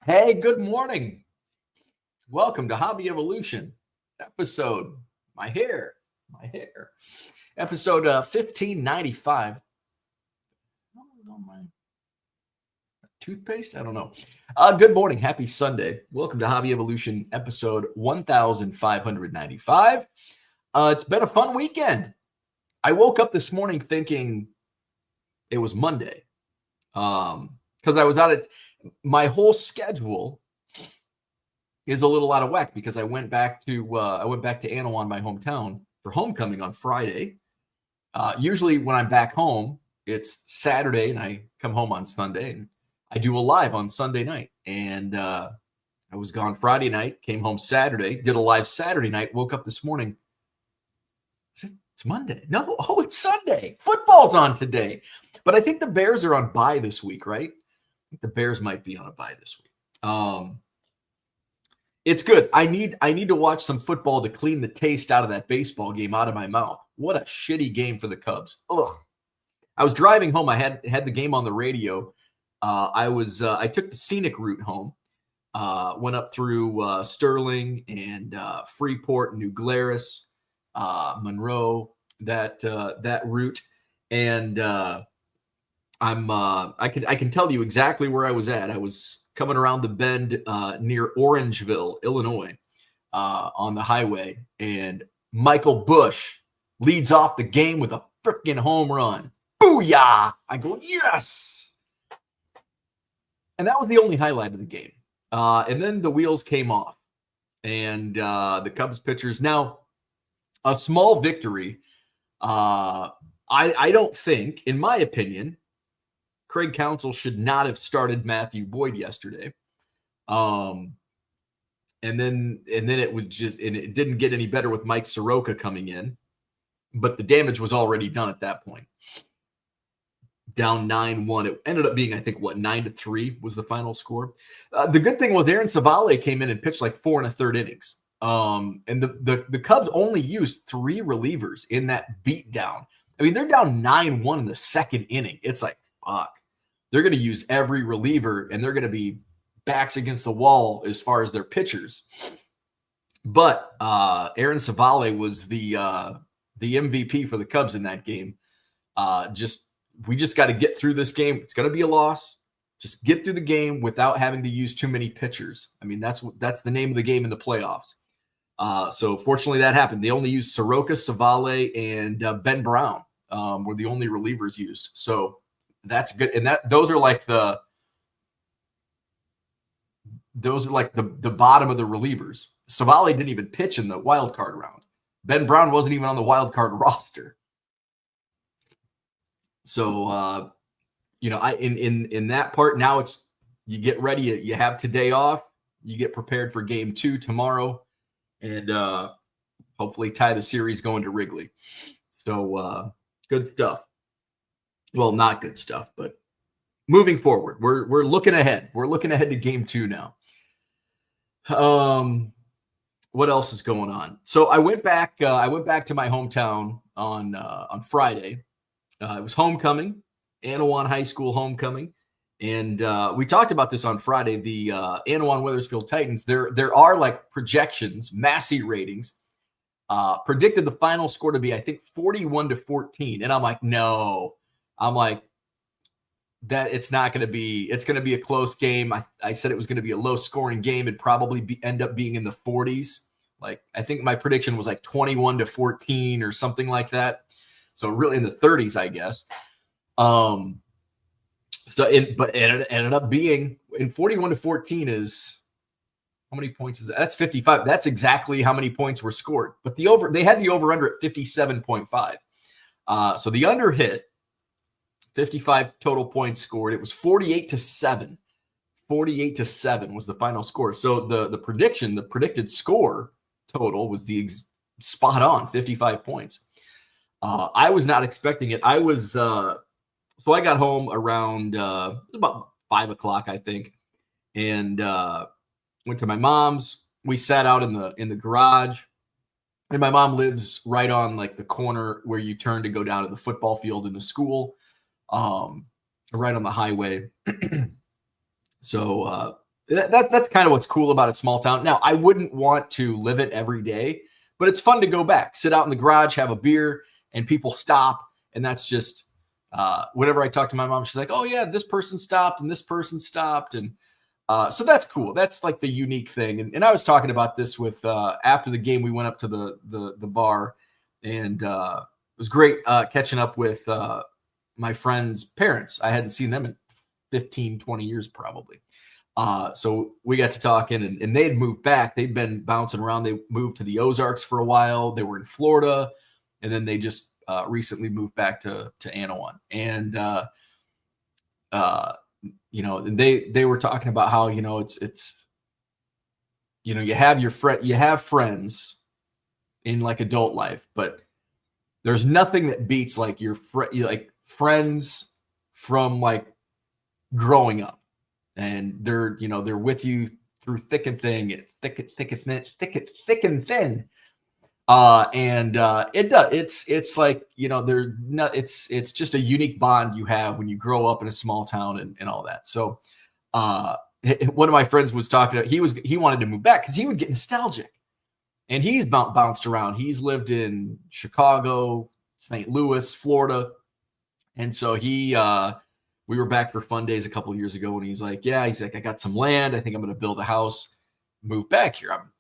Hey, good morning. Welcome to Hobby Evolution episode. My hair. Episode 1595. On my toothpaste? I don't know. Good morning. Happy Sunday. Welcome to Hobby Evolution episode 1595. It's been a fun weekend. I woke up this morning thinking it was Monday. Because I was out at my whole schedule is a little out of whack because I went back to Annawan, my hometown, for homecoming on Friday. Usually when I'm back home, it's Saturday and I come home on Sunday, and I do a live on Sunday night. And I was gone Friday night, came home Saturday, did a live Saturday night, woke up this morning. It's Monday. No, it's Sunday. Football's on today. But I think the Bears are on bye this week, right? I think the Bears might be on a bye this week. It's good. I need to watch some football to clean the taste out of that baseball game out of my mouth. What a shitty game for the Cubs. Ugh. I was driving home. I had the game on the radio. I took the scenic route home. Went up through Sterling and Freeport, New Glarus, Monroe, that route, and I can tell you exactly where I was at. I was coming around the bend near Orangeville, Illinois, on the highway, and Michael Bush leads off the game with a freaking home run. Booyah! I go, yes! And that was the only highlight of the game. And then the wheels came off, and the Cubs pitchers. Now, a small victory. I don't think, in my opinion, Craig Counsell should not have started Matthew Boyd yesterday. And then it was just, and it didn't get any better with Mike Soroka coming in, but the damage was already done at that point. Down 9-1. It ended up being, I think, 9-3 was the final score. The good thing was Aaron Savale came in and pitched like 4 1/3 innings. And the Cubs only used 3 relievers in that beatdown. I mean, they're down 9-1 in the second inning. It's like, fuck. They're going to use every reliever, and they're going to be backs against the wall as far as their pitchers. But Aaron Savale was the MVP for the Cubs in that game. We just got to get through this game. It's going to be a loss. Just get through the game without having to use too many pitchers. I mean, that's the name of the game in the playoffs. So fortunately that happened. They only used Soroka, Savale, and Ben Brown were the only relievers used. So that's good. And those are like the bottom of the relievers. Savale didn't even pitch in the wild card round. Ben Brown wasn't even on the wild card roster. So, in that part, now it's, you get ready, you have today off, you get prepared for game 2 tomorrow, and hopefully tie the series going to Wrigley. So, good stuff. Well, not good stuff, but moving forward, we're looking ahead. We're looking ahead to game 2 now. What else is going on? So I went back to my hometown on Friday. It was homecoming, Annawan High School homecoming, and we talked about this on Friday. The Annawan Wethersfield Titans. There are like projections, Massey ratings, predicted the final score to be, I think, 41-14, and I'm like, no. I'm like, that it's not going to be. It's going to be a close game. I said it was going to be a low-scoring game. It'd probably end up being in the 40s. Like, I think my prediction was like 21-14 or something like that. So really in the 30s, I guess. But it ended up being, in 41-14 is, how many points is that? That's 55. That's exactly how many points were scored. But they had the over under at 57.5. So the under hit, 55 total points scored. It was 48-7. 48-7 was the final score. So the predicted score total was spot on, 55 points. I was not expecting it. I was so I got home around about 5 o'clock, I think, and went to my mom's. We sat out in the garage, and my mom lives right on like the corner where you turn to go down to the football field in the school, right on the highway. So That's kind of what's cool about a small town. Now, I wouldn't want to live it every day, but it's fun to go back, sit out in the garage, have a beer, and people stop. And that's just whenever I talk to my mom, she's like, "Oh yeah, this person stopped and this person stopped," and so that's cool. That's like the unique thing. And I was talking about this with after the game, we went up to the bar, and it was great catching up with my friend's parents. I hadn't seen them in 15, 20 years probably. So we got to talking, and they had moved back. They'd been bouncing around. They moved to the Ozarks for a while. They were in Florida, and then they just recently moved back to Annawan. And and they were talking about how it's you have friends in like adult life, but there's nothing that beats like like friends from like growing up. And they're with you through thick and thin. It's like it's just a unique bond you have when you grow up in a small town and all that. So one of my friends was talking about, he wanted to move back because he would get nostalgic, and he's bounced around. He's lived in Chicago, St. Louis, Florida, and so we were back for Fundays a couple of years ago, and he's like, I got some land. I think I'm going to build a house, move back here. I'm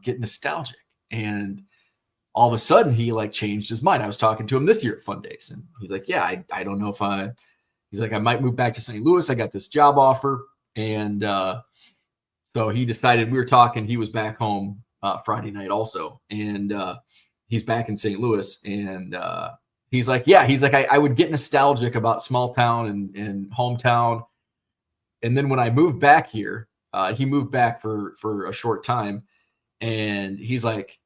getting nostalgic. And all of a sudden he like changed his mind. I was talking to him this year at Fundays, and he's like, I don't know if he's like, I might move back to St. Louis. I got this job offer. And so he decided, we were talking, he was back home Friday night also. And he's back in St. Louis, and he's like, I would get nostalgic about small town and hometown. And then when I moved back here, he moved back for a short time, and he's like,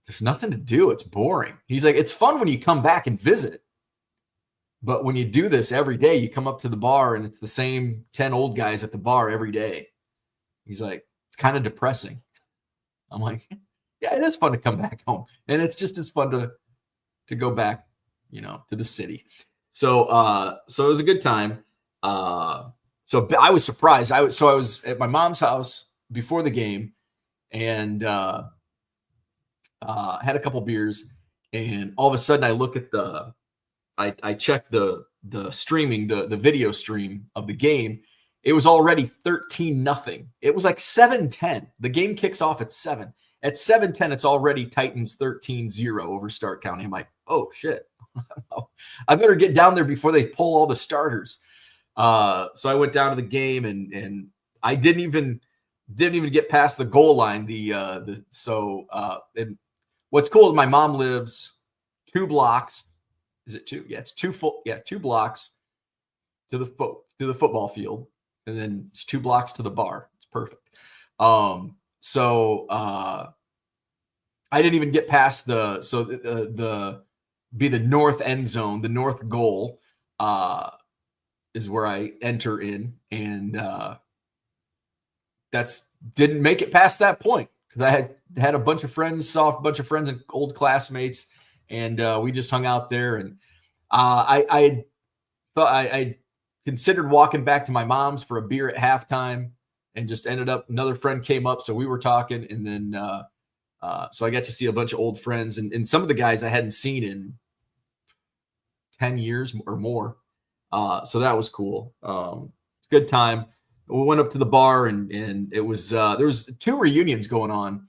there's nothing to do. It's boring. He's like, it's fun when you come back and visit, but when you do this every day, you come up to the bar and it's the same 10 old guys at the bar every day. He's like, it's kind of depressing. I'm like, yeah, it is fun to come back home, and it's just as fun to go back to the city. So it was a good time. So I was surprised. I was at my mom's house before the game, and had a couple beers, and all of a sudden I look at I checked the streaming, the video stream of the game. It was already 13-0. It was like 7-10. The game kicks off at 7. At 7-10, it's already Titans 13-0 over Stark County. I'm like, oh shit. I better get down there before they pull all the starters. So I went down to the game, and I didn't even get past the goal line. And what's cool is my mom lives 2 blocks. Is it 2? Yeah, it's 2 blocks to the football field, and then it's 2 blocks to the bar. It's perfect. So I didn't even get past the north end zone. The north goal is where I enter in, and didn't make it past that point because I had a bunch of friends, and old classmates, and we just hung out there. And I considered walking back to my mom's for a beer at halftime, and just ended up, another friend came up, so we were talking, and then so I got to see a bunch of old friends, and some of the guys I hadn't seen in 10 years or more. So that was cool. It's a good time. We went up to the bar, and it was there was 2 reunions going on.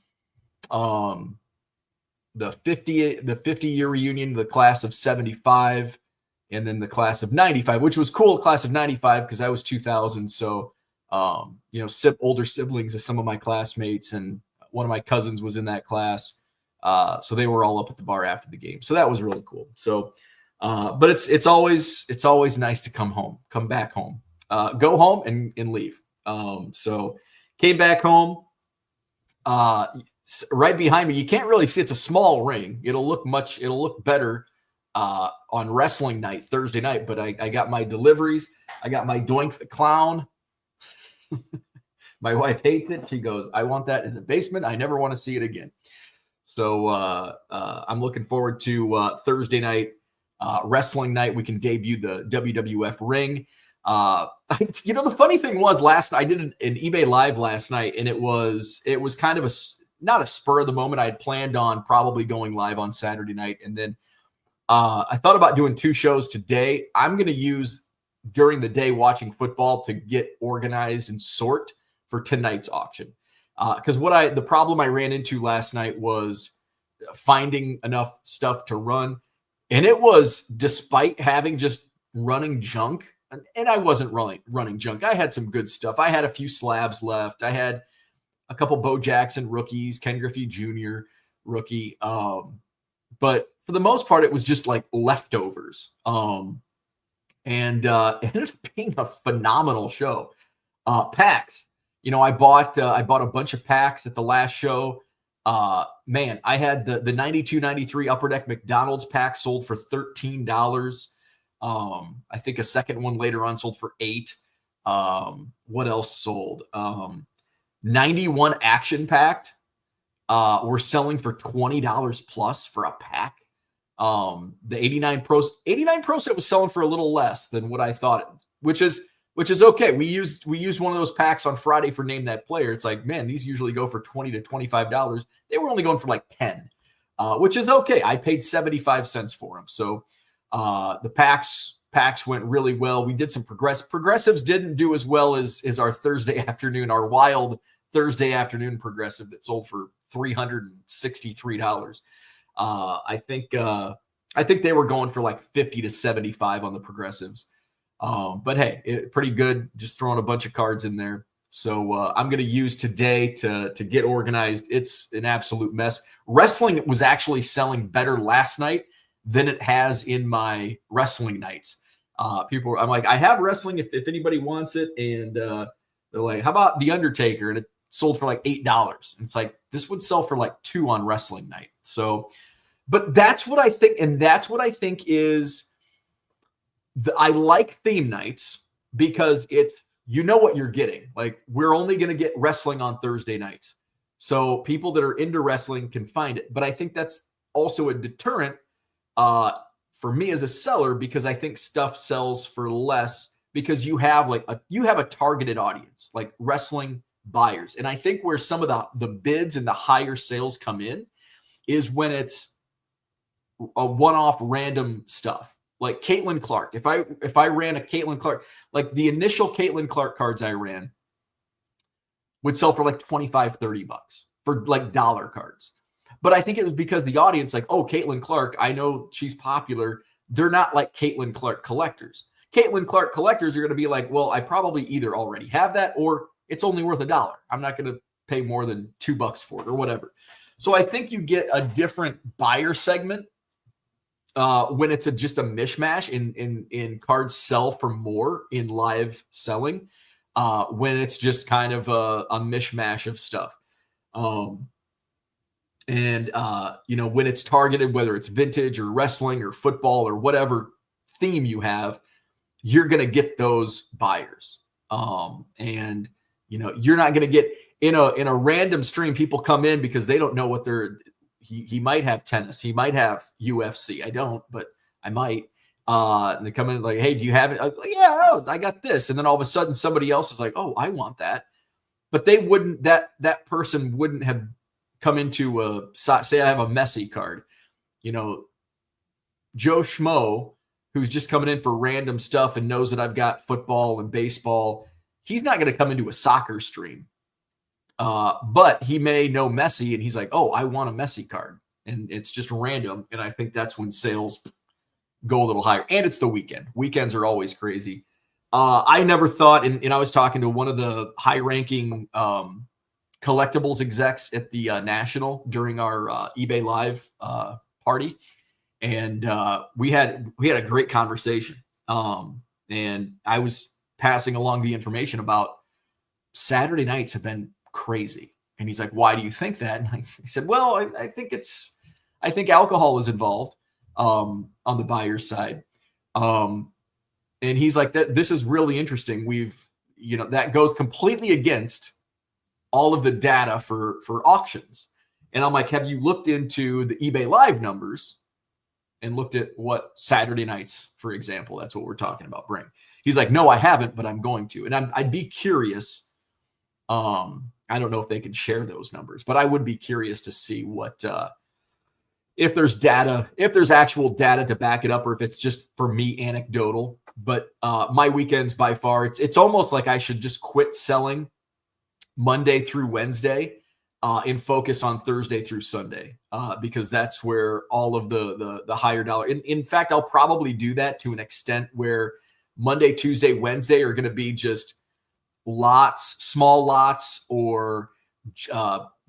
The 50-year reunion, the class of 75, and then the class of 95, which was cool. Class of 95 because I was 2000. So older siblings of some of my classmates, and one of my cousins was in that class. So they were all up at the bar after the game. So that was really cool. So but it's always nice to come back home, go home and leave. So came back home, right behind me. You can't really see, it's a small ring. It'll look better on wrestling night, Thursday night. But I got my deliveries. I got my Doink the Clown. My wife hates it. She goes, I want that in the basement. I never want to see it again. So I'm looking forward to Thursday night, wrestling night. We can debut the WWF ring. The funny thing was I did an eBay live last night, and it was kind of not a spur of the moment. I had planned on probably going live on Saturday night, and then I thought about doing 2 shows today. I'm going to use during the day watching football to get organized and sort for tonight's auction. Because the problem I ran into last night was finding enough stuff to run. And it was, despite having just running junk, and I wasn't running junk. I had some good stuff. I had a few slabs left. I had a couple Bo Jackson rookies, Ken Griffey Jr. rookie. But for the most part, it was just like leftovers. And it ended up being a phenomenal show. Packs. I bought a bunch of packs at the last show. Man, I had the 92-93 Upper Deck McDonald's pack sold for $13. I think a second one later on sold for $8. What else sold? 91 action packed. We're selling for $20 plus for a pack. The 89 Pro set was selling for a little less than what I thought, which is okay. We used one of those packs on Friday for Name That Player. It's like, man, these usually go for $20 to $25. They were only going for like 10, which is okay. I paid 75 cents for them. So the packs went really well. We did some progressives didn't do as well as our Thursday afternoon, our wild Thursday afternoon progressive that sold for $363. I think they were going for like 50 to 75 on the progressives. But hey, pretty good. Just throwing a bunch of cards in there. So I'm going to use today to get organized. It's an absolute mess. Wrestling was actually selling better last night than it has in my wrestling nights. I'm like, I have wrestling if anybody wants it. And they're like, how about The Undertaker? And it sold for like $8. And it's like, this would sell for like $2 on wrestling night. So, but that's what I think. And that's what I think is I like theme nights because it's, what you're getting. Like, we're only going to get wrestling on Thursday nights. So people that are into wrestling can find it. But I think that's also a deterrent for me as a seller, because I think stuff sells for less because you have a targeted audience, like wrestling buyers. And I think where some of the bids and the higher sales come in is when it's a one-off random stuff. Like Caitlin Clark. If I ran a Caitlin Clark, like the initial Caitlin Clark cards I ran would sell for like $25-30 for like dollar cards. But I think it was because the audience, like, oh, Caitlin Clark, I know she's popular. They're not like Caitlin Clark collectors. Caitlin Clark collectors are going to be like, well, I probably either already have that or it's only worth $1. I'm not going to pay more than $2 for it or whatever. So I think you get a different buyer segment when it's just a mishmash in cards sell for more in live selling, when it's just kind of a mishmash of stuff. When it's targeted, whether it's vintage or wrestling or football or whatever theme you have, you're going to get those buyers. You're not going to get in a random stream. People come in because they don't know what he might have tennis. He might have UFC. I don't, but I might. And they come in like, hey, do you have it? Like, yeah, I got this. And then all of a sudden somebody else is like, oh, I want that. But they wouldn't, that person wouldn't have come into say I have a Messi card, Joe Schmo, who's just coming in for random stuff and knows that I've got football and baseball. He's not going to come into a soccer stream. But he may know Messi and he's like, oh, I want a Messi card. And it's just random. And I think that's when sales go a little higher. And it's the weekend. Weekends are always crazy. I never thought, and I was talking to one of the high-ranking collectibles execs at the National during our eBay Live party. And we had a great conversation. And I was passing along the information about Saturday nights have been crazy. And he's like, why do you think that? And I said, well, I think alcohol is involved on the buyer's side. And he's like, this is really interesting. That goes completely against all of the data for auctions. And I'm like, have you looked into the eBay Live numbers? and looked at what Saturday nights, for example, that's what we're talking about, bring. He's like, no, I haven't, but I'm going to. And I'd be curious. I don't know if they can share those numbers, but I would be curious to see what if there's data, if there's actual data to back it up, or if it's just for me anecdotal. But my weekends by far, it's almost like I should just quit selling Monday through Wednesday and focus on Thursday through Sunday because that's where all of the higher dollar. In fact, I'll probably do that to an extent where Monday, Tuesday, Wednesday are going to be just lots, small lots, or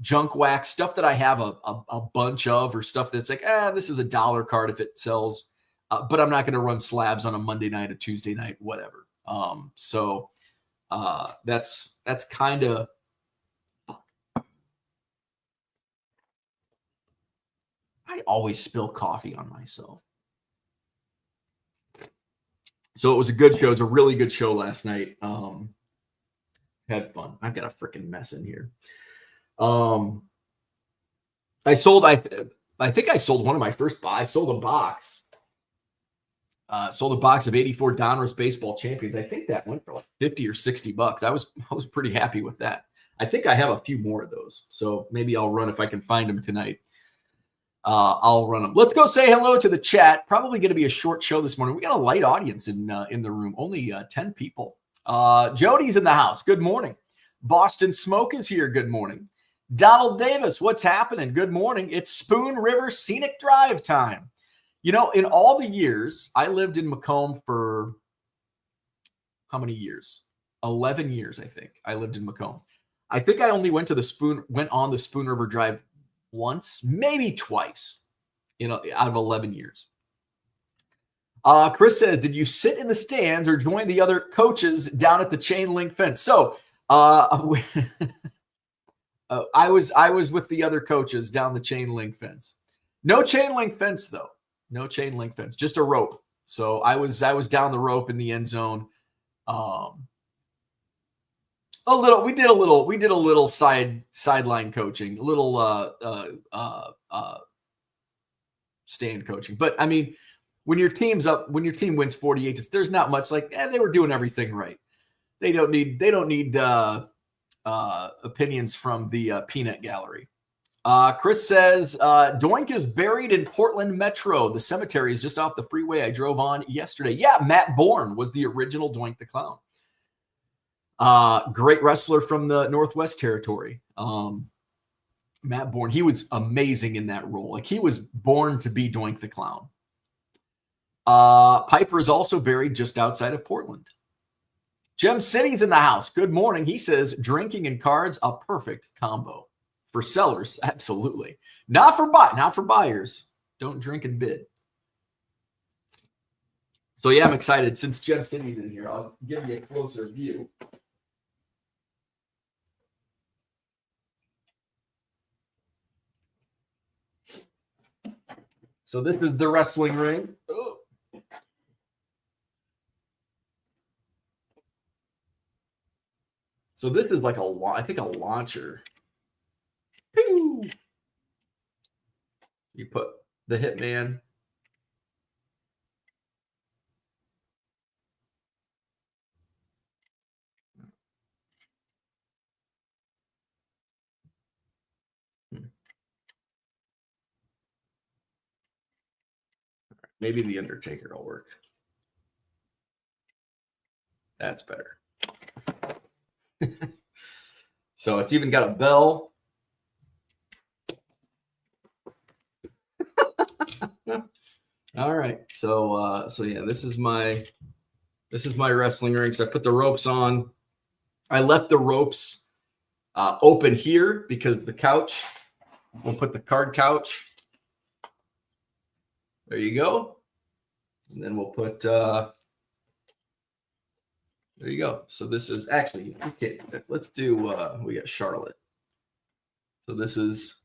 junk wax, stuff that I have a bunch of, or stuff that's like, this is a dollar card if it sells, but I'm not going to run slabs on a Monday night, a Tuesday night, whatever. So that's kind of. I always spill coffee on myself. So it was a good show. It was a really good show last night. Had fun. I've got a freaking mess in here. I think I sold one of my first buys. I sold a box. Sold a box of 84 Donruss baseball champions. I think that went for like 50 or $60. I was pretty happy with that. I think I have a few more of those. So maybe I'll run if I can find them tonight. I'll run them. Let's go say hello to the chat. Probably going to be a short show this morning. We got a light audience in the room. Only 10 people. Jody's in the house. Good morning. Boston Smoke is here. Good morning. Donald Davis, what's happening? Good morning. It's Spoon River Scenic Drive time. You know, in all the years, I lived in Macomb for how many years? 11 years, I think. I lived in Macomb. I think I only went on the Spoon River Drive once, maybe twice, out of 11 years. Chris says, did you sit in the stands or join the other coaches down at the chain link fence? So I was with the other coaches down the chain link fence. No chain link fence though. No chain link fence, just a rope. So I was down the rope in the end zone. We did a little sideline coaching, a little stand coaching. But I mean, when your team wins 48, there's not much like they were doing everything right. They don't need opinions from the peanut gallery. Chris says Doink is buried in Portland Metro. The cemetery is just off the freeway I drove on yesterday. Yeah, Matt Bourne was the original Doink the Clown. Great wrestler from the Northwest Territory. Matt Bourne, he was amazing in that role. Like he was born to be Doink the Clown. Piper is also buried just outside of Portland. Gem City's in the house. Good morning. He says drinking and cards, a perfect combo. For sellers, absolutely. Not for buyers. Don't drink and bid. So yeah, I'm excited. Since Gem City's in here, I'll give you a closer view. So this is the wrestling ring. Oh. So this is like a launcher. Pew! You put the Hitman. Maybe the Undertaker will work. That's better. So it's even got a bell. All right. So yeah, this is my wrestling ring. So I put the ropes on. I left the ropes open here because the couch. We'll put the card couch. There you go. And then we'll put there you go. So this is actually, okay, let's do we got Charlotte. So this is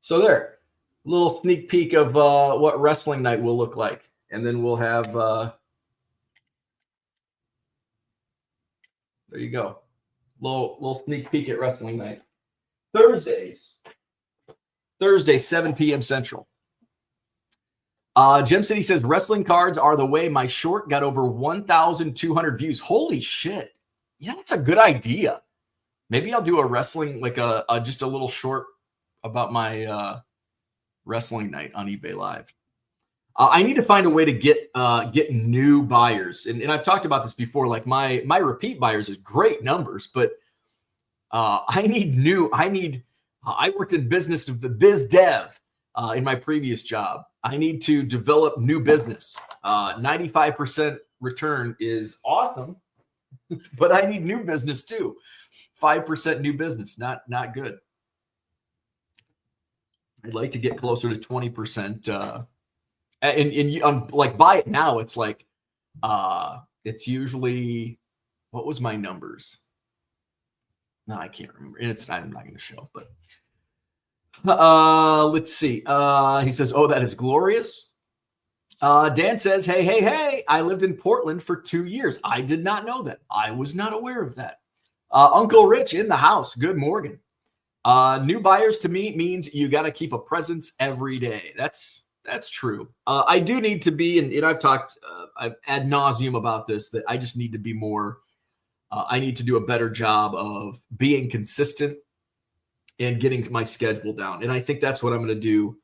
there. A little sneak peek of what wrestling night will look like. And then we'll have there you go. Little sneak peek at wrestling night. Thursday, 7 p.m. Central. Gem City says wrestling cards are the way. My short got over 1,200 views. Holy shit. Yeah, that's a good idea. Maybe I'll do a wrestling, like just a little short about my wrestling night on eBay Live. I need to find a way to get new buyers. And I've talked about this before. Like my repeat buyers is great numbers, but I worked in business of the biz dev in my previous job. I need to develop new business. 95% return is awesome, but I need new business too. 5% new business, not good. I'd like to get closer to 20%. And like buy it now, it's like it's usually, what was my numbers? No, I can't remember. I'm not going to show, but let's see. He says, "Oh, that is glorious." Dan says, "Hey, I lived in Portland for 2 years. I did not know that. I was not aware of that." Uncle Rich in the house. Good morning. New buyers to me means you got to keep a presence every day. That's true. I do need to be, and I've talked ad nauseum about this, that I just need to be more. I need to do a better job of being consistent and getting my schedule down. And I think that's what I'm going to do.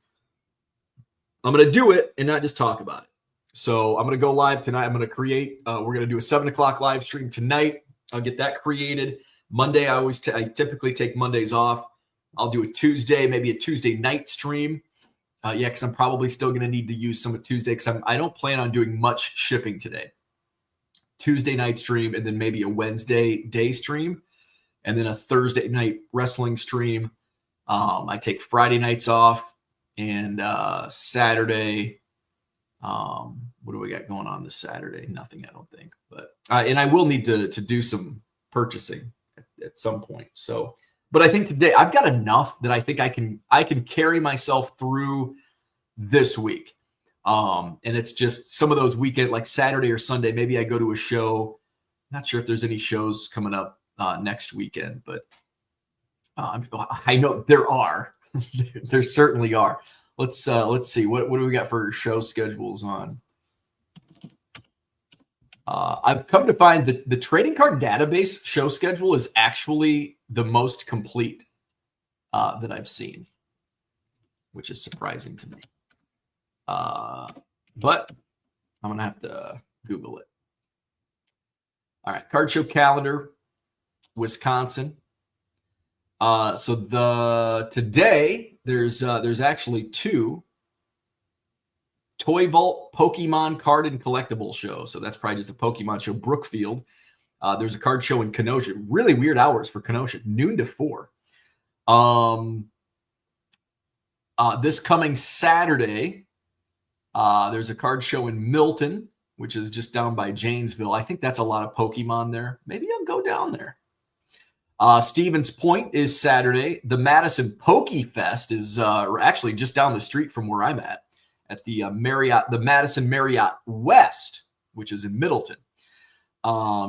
I'm going to do it and not just talk about it. So I'm going to go live tonight. I'm going to create, we're going to do a 7:00 live stream tonight. I'll get that created. Monday, I typically take Mondays off. I'll do a Tuesday, maybe a Tuesday night stream. Because I'm probably still going to need to use some of Tuesday because I don't plan on doing much shipping today. Tuesday night stream, and then maybe a Wednesday day stream, and then a Thursday night wrestling stream. I take Friday nights off, and Saturday. What do we got going on this Saturday? Nothing, I don't think. But and I will need to do some purchasing at some point. So, but I think today I've got enough that I think I can carry myself through this week. And it's just some of those weekend, like Saturday or Sunday, maybe I go to a show. Not sure if there's any shows coming up next weekend, but I know there are. There certainly are. Let's see. What do we got for show schedules on? I've come to find that the trading card database show schedule is actually the most complete that I've seen, which is surprising to me. But I'm going to have to Google it. All right. Card show calendar, Wisconsin. So today there's actually 2 Toy Vault Pokemon card and collectible show. So that's probably just a Pokemon show. Brookfield. There's a card show in Kenosha. Really weird hours for Kenosha, noon to 4. This coming Saturday, there's a card show in Milton, which is just down by Janesville. I think that's a lot of Pokemon there. Maybe I'll go down there. Stevens Point is Saturday. The Madison Poke Fest is actually just down the street from where I'm at the Marriott, the Madison Marriott West, which is in Middleton,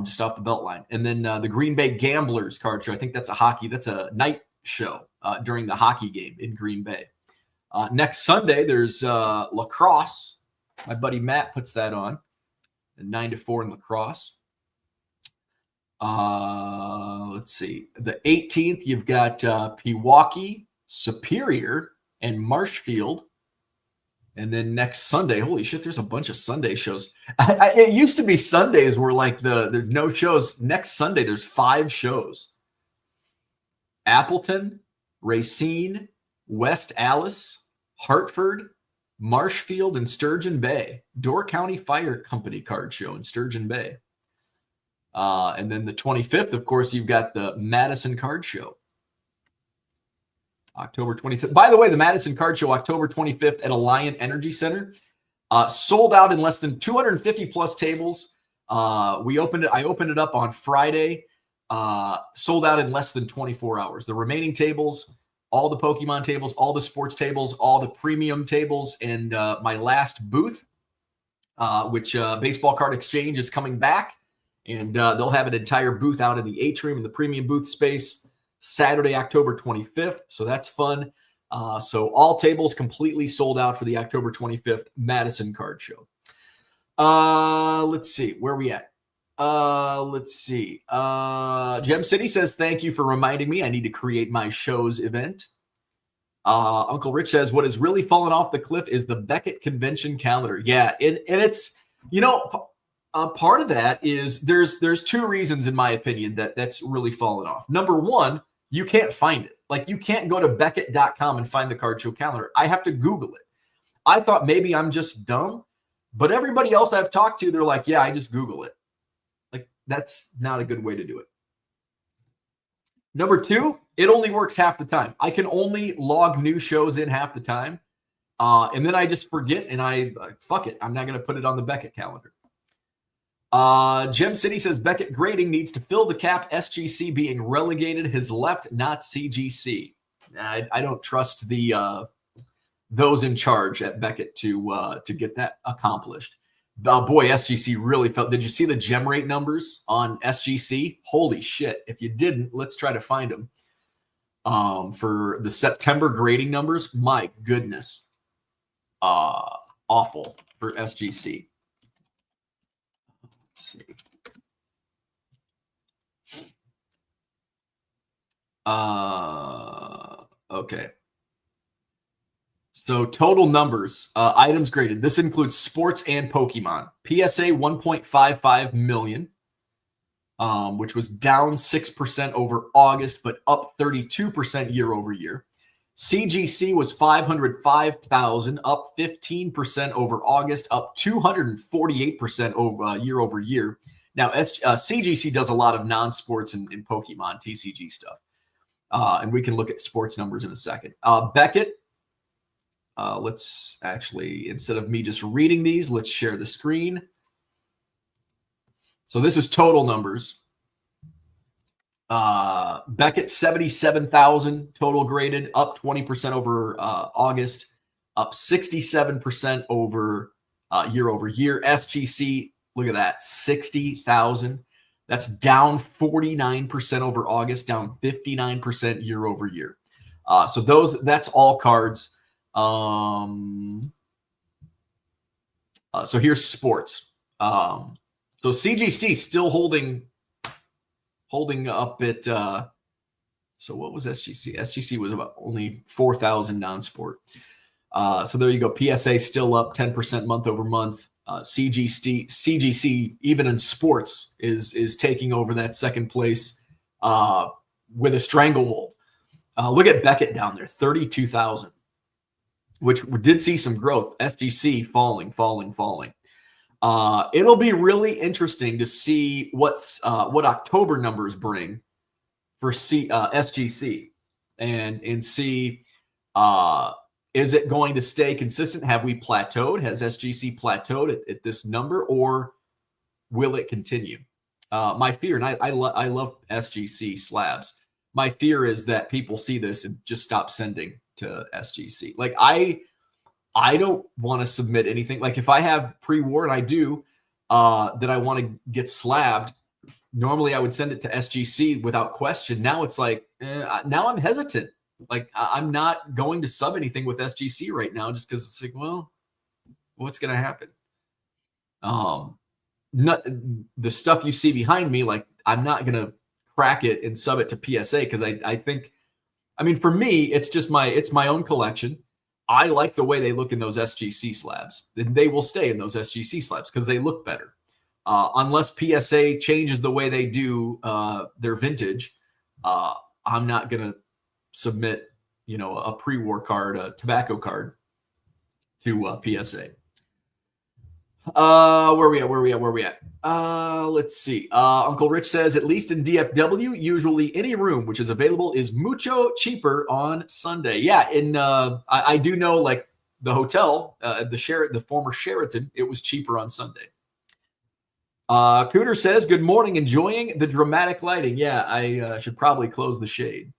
just off the Beltline. And then the Green Bay Gamblers card show. I think that's a night show during the hockey game in Green Bay. Next Sunday, there's lacrosse. My buddy Matt puts that on, 9 to 4 in lacrosse. Let's see. The 18th, you've got Pewaukee, Superior, and Marshfield. And then next Sunday, holy shit, there's a bunch of Sunday shows. It used to be Sundays were like there's no shows. Next Sunday, there's 5 shows. Appleton, Racine, West Allis, Hartford, Marshfield, and Sturgeon Bay. Door County Fire Company card show in Sturgeon Bay. And then the 25th, of course, you've got the Madison Card Show. October 25th. By the way, the Madison Card Show, October 25th at Alliant Energy Center. Sold out in less than 250 plus tables. I opened it up on Friday. Sold out in less than 24 hours. The remaining tables, all the Pokemon tables, all the sports tables, all the premium tables, and my last booth, which Baseball Card Exchange is coming back. And they'll have an entire booth out in the atrium in the premium booth space Saturday, October 25th. So that's fun. So all tables completely sold out for the October 25th Madison Card Show. Let's see. Where are we at? Let's see. Gem City says, thank you for reminding me. I need to create my show's event. Uncle Rich says, what has really fallen off the cliff is the Beckett convention calendar. Yeah. And it's, part of that is there's two reasons, in my opinion, that's really fallen off. Number one, you can't find it. Like, you can't go to Beckett.com and find the card show calendar. I have to Google it. I thought maybe I'm just dumb, but everybody else I've talked to, they're like, yeah, I just Google it. Like, that's not a good way to do it. Number two, it only works half the time. I can only log new shows in half the time. And then I just forget, and fuck it. I'm not going to put it on the Beckett calendar. Gem City says Beckett grading needs to fill the cap. SGC being relegated has left, not CGC. I don't trust those in charge at Beckett to get that accomplished. Boy, SGC really felt. Did you see the gem rate numbers on SGC? Holy shit! If you didn't, let's try to find them. For the September grading numbers, my goodness, awful for SGC. Let's see. Okay. So total numbers, items graded. This includes sports and Pokemon. PSA 1.55 million, which was down 6% over August, but up 32% year over year. CGC was 505,000, up 15% over August, up 248% over year. Now, CGC does a lot of non-sports and Pokemon TCG stuff. And we can look at sports numbers in a second. Beckett, let's actually, instead of me just reading these, let's share the screen. So this is total numbers. Beckett, 77,000 total graded, up 20% over August, up 67% over year. SGC, look at that, 60,000. That's down 49% over August, down 59% year over year. So that's all cards. So here's sports. So CGC still holding up at, so what was SGC? SGC was about only 4,000 non-sport. So there you go. PSA still up 10% month over month. CGC, even in sports, is taking over that second place with a stranglehold. Look at Beckett down there, 32,000, which did see some growth. SGC falling. It'll be really interesting to see what October numbers bring for SGC and see is it going to stay consistent? Have we plateaued? Has SGC plateaued at this number, or will it continue? My fear, and I love SGC slabs. My fear is that people see this and just stop sending to SGC. Like, I don't want to submit anything. Like, if I have pre-war, and I do, that I want to get slabbed, normally I would send it to SGC without question. Now it's like, now I'm hesitant. Like, I'm not going to sub anything with SGC right now just because it's like, well, what's going to happen? The stuff you see behind me, like, I'm not going to crack it and sub it to PSA because I think, I mean, for me, it's my own collection. I like the way they look in those SGC slabs. And they will stay in those SGC slabs because they look better. Unless PSA changes the way they do their vintage, I'm not going to submit, a pre-war card, a tobacco card to PSA. Where we at? Let's see. Uncle Rich says, at least in DFW, usually any room which is available is mucho cheaper on Sunday. Yeah, I do know, like, the hotel, the former Sheraton, it was cheaper on Sunday. Cooter says, good morning, enjoying the dramatic lighting. Yeah, I should probably close the shade.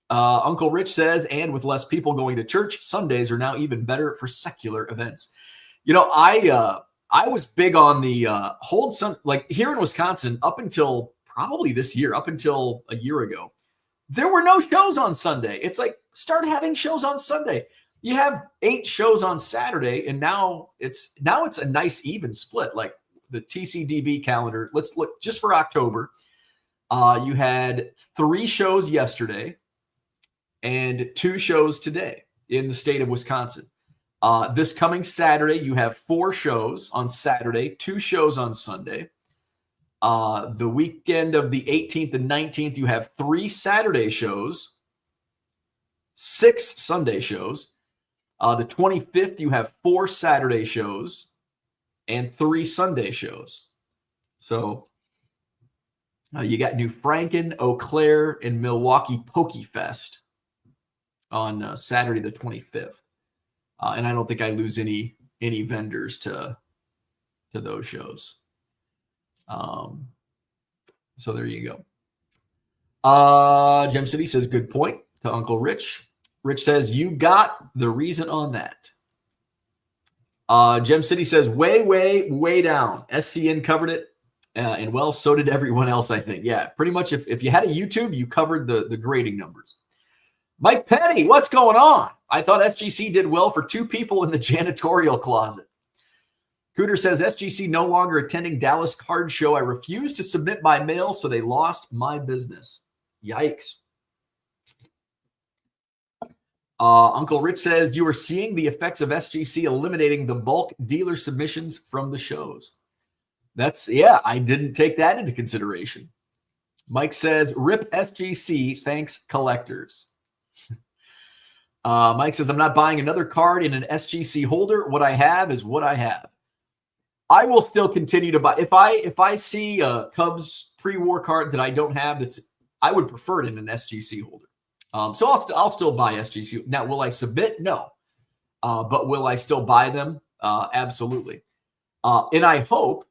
Uncle Rich says, and with less people going to church, Sundays are now even better for secular events. I was big on the hold some, like, here in Wisconsin, up until probably this year, up until a year ago, there were no shows on Sunday. It's like, start having shows on Sunday. You have 8 shows on Saturday, and now it's a nice even split. Like the TCDB calendar, let's look just for October. You had 3 shows yesterday and 2 shows today in the state of Wisconsin. This coming Saturday, you have 4 shows on Saturday, 2 shows on Sunday. The weekend of the 18th and 19th, you have 3 Saturday shows, 6 Sunday shows. The 25th, you have 4 Saturday shows and 3 Sunday shows. So you got New Franken, Eau Claire, and Milwaukee Pokey Fest on Saturday the 25th. And I don't think I lose any vendors to those shows. So there you go. Gem City says, good point to Uncle Rich. Rich says, you got the reason on that. Gem City says, way down. SCN covered it. And well, so did everyone else, I think. Yeah, pretty much if you had a YouTube, you covered the grading numbers. Mike Petty, what's going on? I thought SGC did well for 2 people in the janitorial closet. Cooter says, SGC no longer attending Dallas Card Show. I refused to submit by mail, so they lost my business. Yikes. Uncle Rich says, you are seeing the effects of SGC eliminating the bulk dealer submissions from the shows. I didn't take that into consideration. Mike says, rip SGC, thanks collectors. Mike says, I'm not buying another card in an SGC holder. What I have is what I have. I will still continue to buy. If I see a Cubs pre-war card that I don't have, I would prefer it in an SGC holder. So I'll still buy SGC. Now, will I submit? No. But will I still buy them? Absolutely. And I hope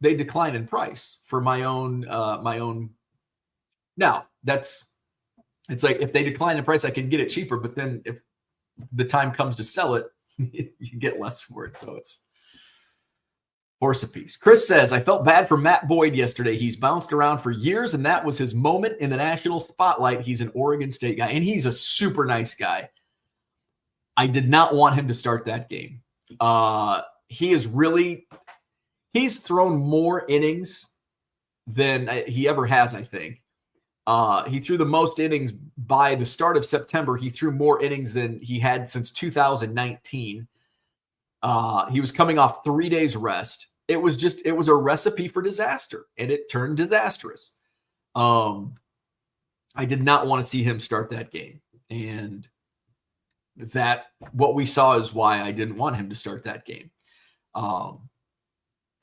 they decline in price for my own. Now, it's like if they decline in price, I can get it cheaper. But then if the time comes to sell it, you get less for it. So it's horse apiece. Chris says, I felt bad for Matt Boyd yesterday. He's bounced around for years, and that was his moment in the national spotlight. He's an Oregon State guy, and he's a super nice guy. I did not want him to start that game. He's thrown more innings than he ever has, I think. He threw the most innings by the start of September. He threw more innings than he had since 2019. He was coming off 3 days rest. It was a recipe for disaster, and it turned disastrous. I did not want to see him start that game. And what we saw is why I didn't want him to start that game.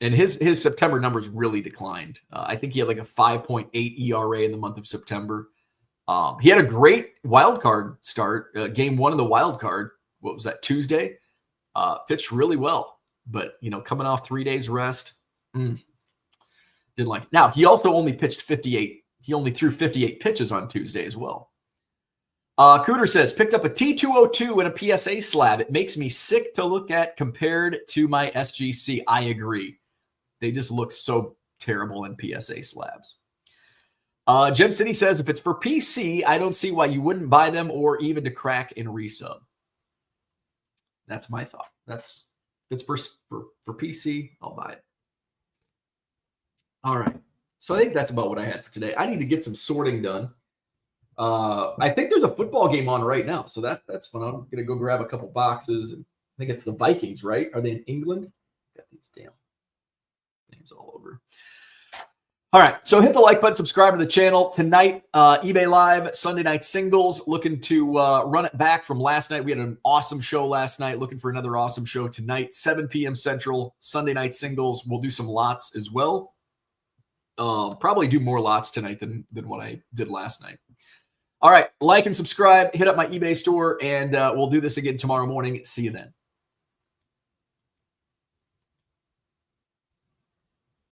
And his September numbers really declined. I think he had like a 5.8 ERA in the month of September. He had a great wild card start. Game 1 of the wild card. What was that, Tuesday? Pitched really well. But, coming off 3 days rest, didn't like it. Now, he also only pitched 58. He only threw 58 pitches on Tuesday as well. Cooter says, picked up a T202 and a PSA slab. It makes me sick to look at compared to my SGC. I agree. They just look so terrible in PSA slabs. Gem City says, if it's for PC, I don't see why you wouldn't buy them or even to crack and resub. That's my thought. If it's for PC, I'll buy it. All right. So I think that's about what I had for today. I need to get some sorting done. I think there's a football game on right now, so that's fun. I'm going to go grab a couple boxes. I think it's the Vikings, right? Are they in England? Got these damn things all over. All right, so hit the like button, subscribe to the channel. Tonight, eBay Live, Sunday Night Singles. Looking to run it back from last night. We had an awesome show last night. Looking for another awesome show tonight, 7 p.m. Central, Sunday Night Singles. We'll do some lots as well. Probably do more lots tonight than what I did last night. All right, like and subscribe. Hit up my eBay store, and we'll do this again tomorrow morning. See you then.